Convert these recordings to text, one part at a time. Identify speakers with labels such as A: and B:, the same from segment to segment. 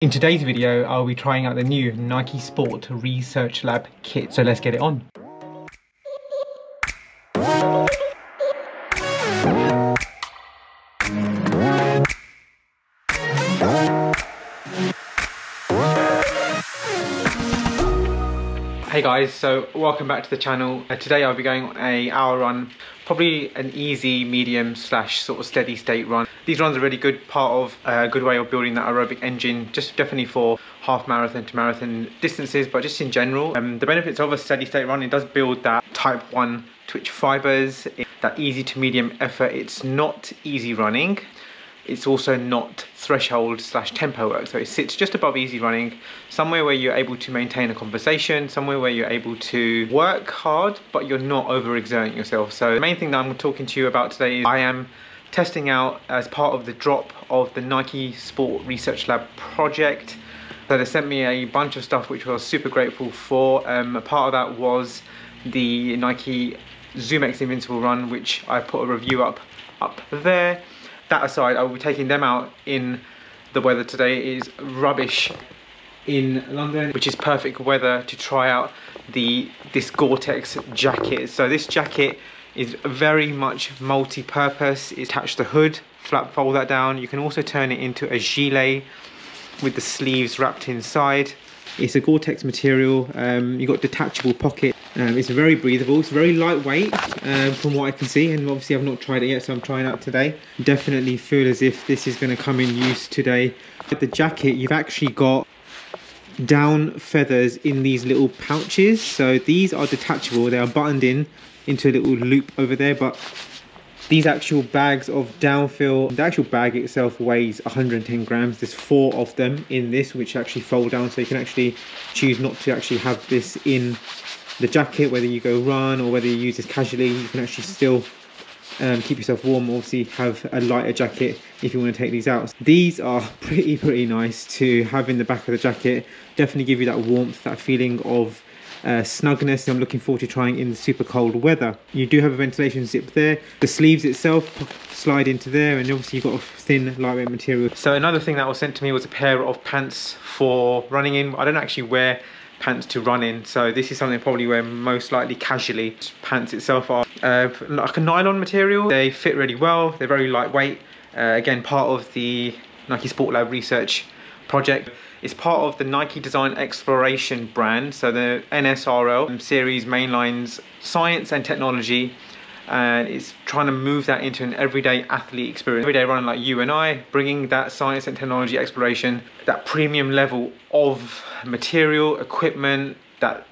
A: In today's video, I'll be trying out the new Nike Sport Research Lab kit, so let's get it on. Hey guys, so welcome back to the channel. Today I'll be going on an hour run, probably an easy, medium / sort of steady state run. These runs are really good, part of a good way of building that aerobic engine, just definitely for half marathon to marathon distances, but just in general. The benefits of a steady state run, it does build that type 1 twitch fibers, that easy to medium effort. It's not easy running. It's also not threshold / tempo work, so it sits just above easy running, somewhere where you're able to maintain a conversation, somewhere where you're able to work hard but you're not overexerting yourself. So the main thing that I'm talking to you about today is I am testing out as part of the drop of the Nike Sport Research Lab project. So they sent me a bunch of stuff which I was super grateful for. A part of that was the NikeZoomXInvincibleRun, which I put a review up there. That aside, I will be taking them out in the weather today. It is rubbish in London, which is perfect weather to try out this Goretex jacket. So this jacket is very much multi-purpose. It's attached to the hood, fold that down. You can also turn it into a gilet with the sleeves wrapped inside. It's a Goretex material. You've got detachable pocket. It's very breathable. It's very lightweight from what I can see, and obviously I've not tried it yet, so I'm trying it out today. Definitely feel as if this is going to come in use today. With the jacket, you've actually got down feathers in these little pouches. So these are detachable. They are buttoned into a little loop over there, but these actual bags of downfill, the actual bag itself weighs 110 grams. There's 4 of them in this, which actually fold down, so you can actually choose not to actually have this in the jacket, whether you go run or whether you use this casually. You can actually still keep yourself warm. Obviously have a lighter jacket if you want to take these out. These are pretty nice to have in the back of the jacket. Definitely give you that warmth, that feeling of snugness. I'm looking forward to trying in the super cold weather. You do have a ventilation zip there. The sleeves itself slide into there, and obviously you've got a thin lightweight material. So another thing that was sent to me was a pair of pants for running in. I don't actually wear pants to run in, so this is something I probably wear most likely casually. Pants itself are like a nylon material. They fit really well. They're very lightweight. Again, part of the Nike Sport Lab research project. It's part of the Nike Design Exploration brand, so the Nsrl series mainlines science and technology, and it's trying to move that into an everyday athlete experience. Everyday runner like you and I, bringing that science and technology exploration, that premium level of material, equipment, that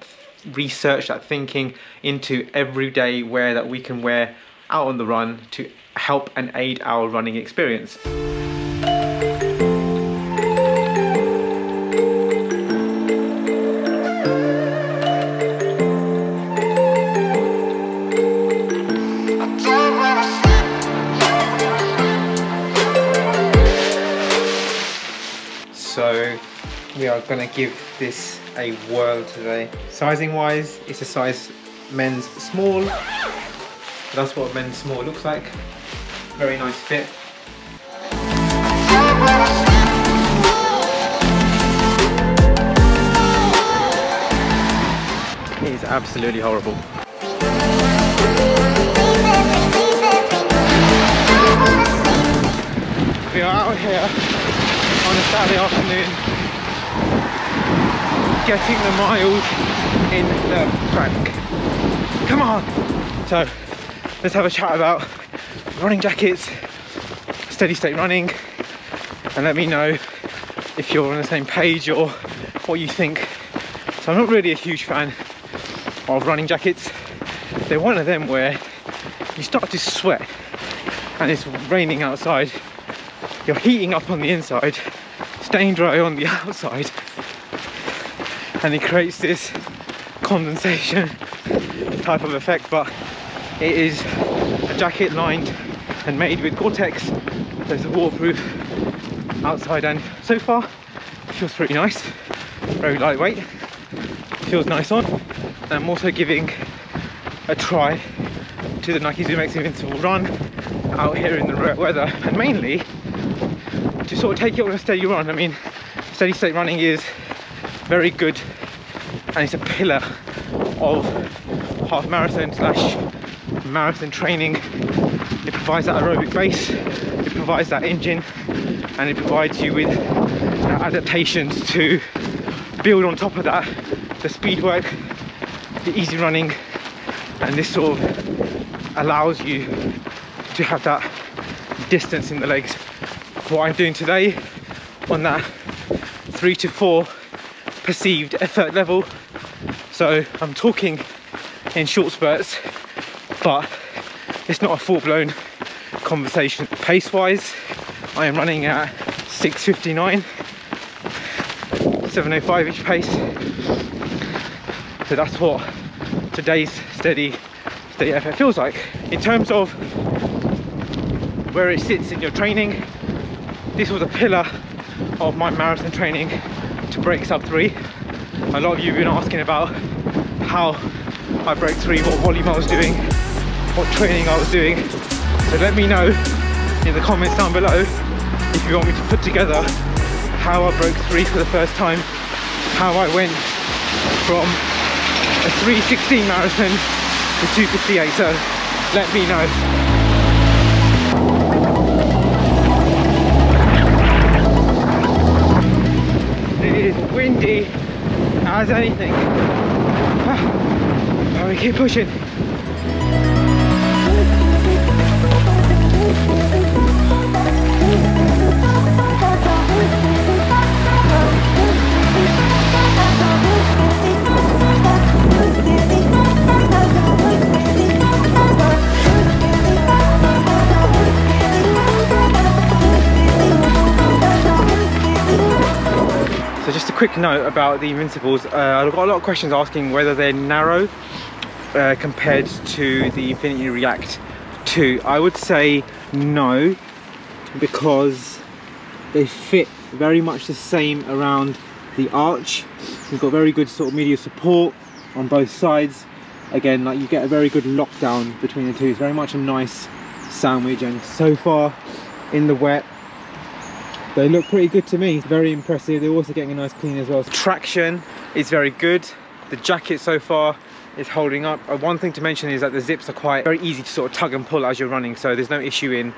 A: research, that thinking into everyday wear that we can wear out on the run to help and aid our running experience. So we are going to give this a whirl today. Sizing wise, it's a size men's small. That's what a men's small looks like. Very nice fit. It is absolutely horrible. We are out here on a Saturday afternoon, getting the miles in the bank. Come on! So let's have a chat about running jackets, steady state running, and let me know if you're on the same page or what you think. So I'm not really a huge fan of running jackets. They're one of them where you start to sweat and it's raining outside. You're heating up on the inside, staying dry on the outside, and it creates this condensation type of effect. But it is a jacket lined and made with Goretex, so it's waterproof outside, and so far it feels pretty nice. Very lightweight, feels nice on. And I'm also giving a try to the NikeZoomXInvincibleRun out here in the weather, and mainly to sort of take it on a steady run. I mean, steady state running is very good, and it's a pillar of half marathon / marathon training. It provides that aerobic base, it provides that engine, and it provides you with adaptations to build on top of that, the speed work, the easy running, and this sort of allows you to have that distance in the legs. What I'm doing today on that 3 to 4 perceived effort level, so I'm talking in short spurts, but it's not a full-blown conversation. Pace wise, I am running at 6:59, 7:05-ish pace, so that's what today's steady effort feels like. In terms of where it sits in your training, this was a pillar of my marathon training to break sub 3. A lot of you have been asking about how I broke 3, what volume I was doing, what training I was doing. So let me know in the comments down below if you want me to put together how I broke 3 for the first time, how I went from a 3:16 marathon to 2:58. So let me know. It is windy as anything. Oh, we keep pushing. So just a quick note about the Invincibles. I've got a lot of questions asking whether they're narrow compared to the Infinity React 2. I would say no, because they fit very much the same around the arch. You've got very good sort of media support on both sides. Again, like, you get a very good lockdown between the two. It's very much a nice sandwich, and so far in the wet they look pretty good to me. Very impressive. They're also getting a nice clean as well. Traction is very good. The jacket so far is holding up. One thing to mention is that the zips are quite very easy to sort of tug and pull as you're running, so there's no issue in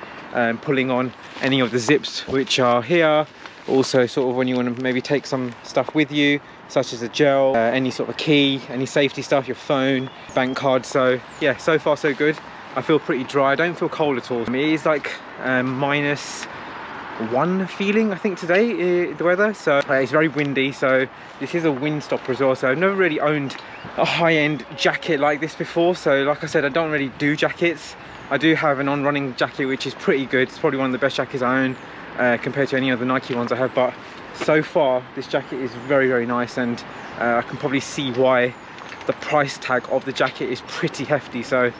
A: pulling on any of the zips which are here. Also, sort of when you want to maybe take some stuff with you, such as a gel, any sort of key, any safety stuff, your phone, bank card. So yeah, so far so good. I feel pretty dry. I don't feel cold at all. It is like -1 feeling, I think, today, the weather. So it's very windy, so this is a wind stopper as well. So I've never really owned a high-end jacket like this before. So like I said, I don't really do jackets. I do have an on-running jacket which is pretty good. It's probably one of the best jackets I own compared to any other Nike ones I have, but so far this jacket is very, very nice, and I can probably see why the price tag of the jacket is pretty hefty. So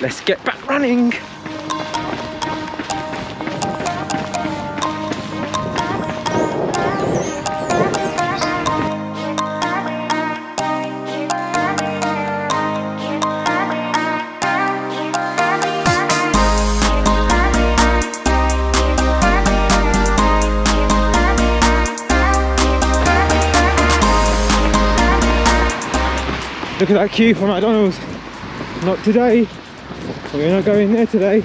A: let's get back running. Look at that queue for McDonald's. Not today. We're not going there today.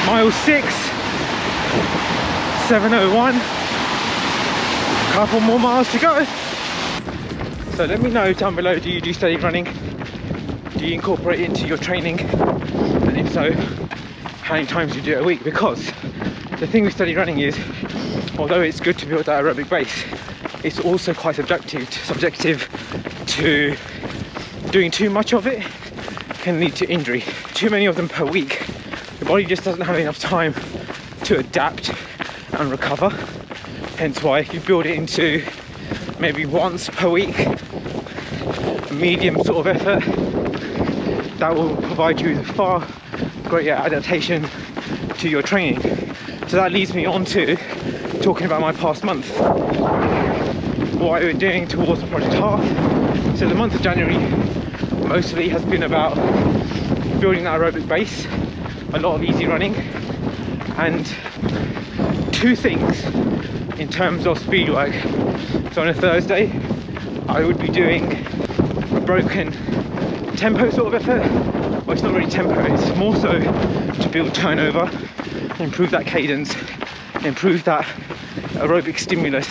A: Mile 6, 7:01. Couple more miles to go. So let me know down below, do you do steady running? Do you incorporate it into your training? And if so, how many times you do it a week? Because the thing with steady running is, although it's good to build that aerobic base, it's also quite subjective to doing too much of it can lead to injury. Too many of them per week, the body just doesn't have enough time to adapt and recover. Hence why if you build it into maybe once per week, a medium sort of effort, that will provide you with far greater adaptation to your training. So that leads me on to talking about my past month, what I've been doing towards the project half. So the month of January, mostly has been about building that aerobic base, a lot of easy running, and two things in terms of speed work. So on a Thursday I would be doing a broken tempo sort of effort. Well, it's not really tempo, it's more so to build turnover, improve that cadence, improve that aerobic stimulus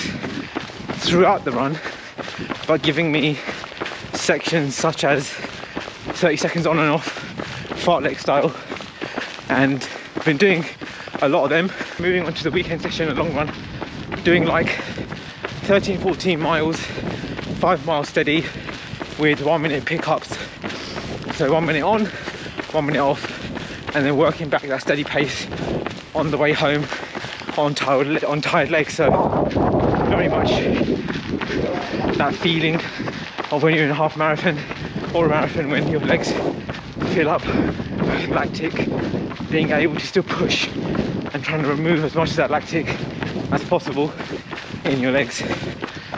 A: throughout the run, but giving me sections such as 30 seconds on and off, fartlek style, and I've been doing a lot of them. Moving on to the weekend session, a long run, doing like 13-14 miles, 5 miles steady with 1 minute pickups. So 1 minute on, 1 minute off, and then working back that steady pace on the way home on tired legs. So very much that feeling of when you're in a half marathon or a marathon, when your legs fill up with lactic, being able to still push and trying to remove as much of that lactic as possible in your legs.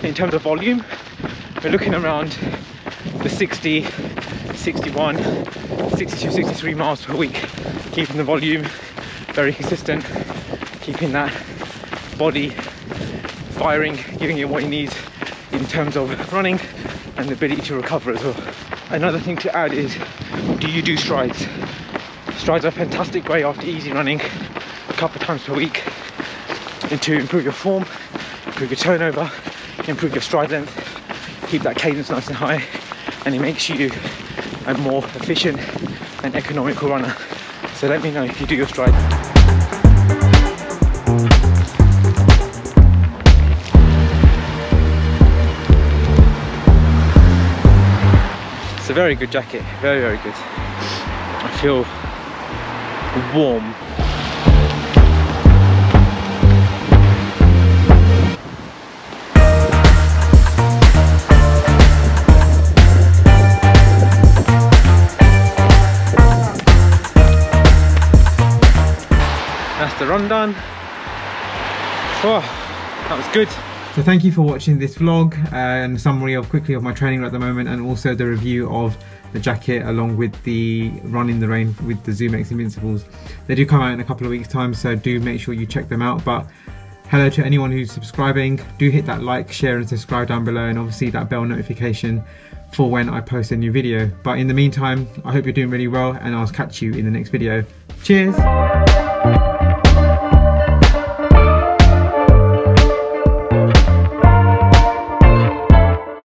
A: In terms of volume, we're looking around the 60, 61, 62, 63 miles per week, keeping the volume very consistent, keeping that body firing, giving it what it needs in terms of running and the ability to recover as well. Another thing to add is, do you do strides? Strides are a fantastic way after easy running a couple of times per week and to improve your form, improve your turnover, improve your stride length, keep that cadence nice and high, and it makes you a more efficient and economical runner. So let me know if you do your stride. It's a very good jacket, very, very good. I feel warm. That's the run done. Oh, that was good. So thank you for watching this vlog and summary of quickly of my training at the moment, and also the review of the jacket along with the run in the rain with the Zoomx Invincibles. They do come out in a couple of weeks time, so do make sure you check them out. But hello to anyone who's subscribing, do hit that like, share and subscribe down below, and obviously that bell notification for when I post a new video. But in the meantime, I hope you're doing really well, and I'll catch you in the next video. Cheers!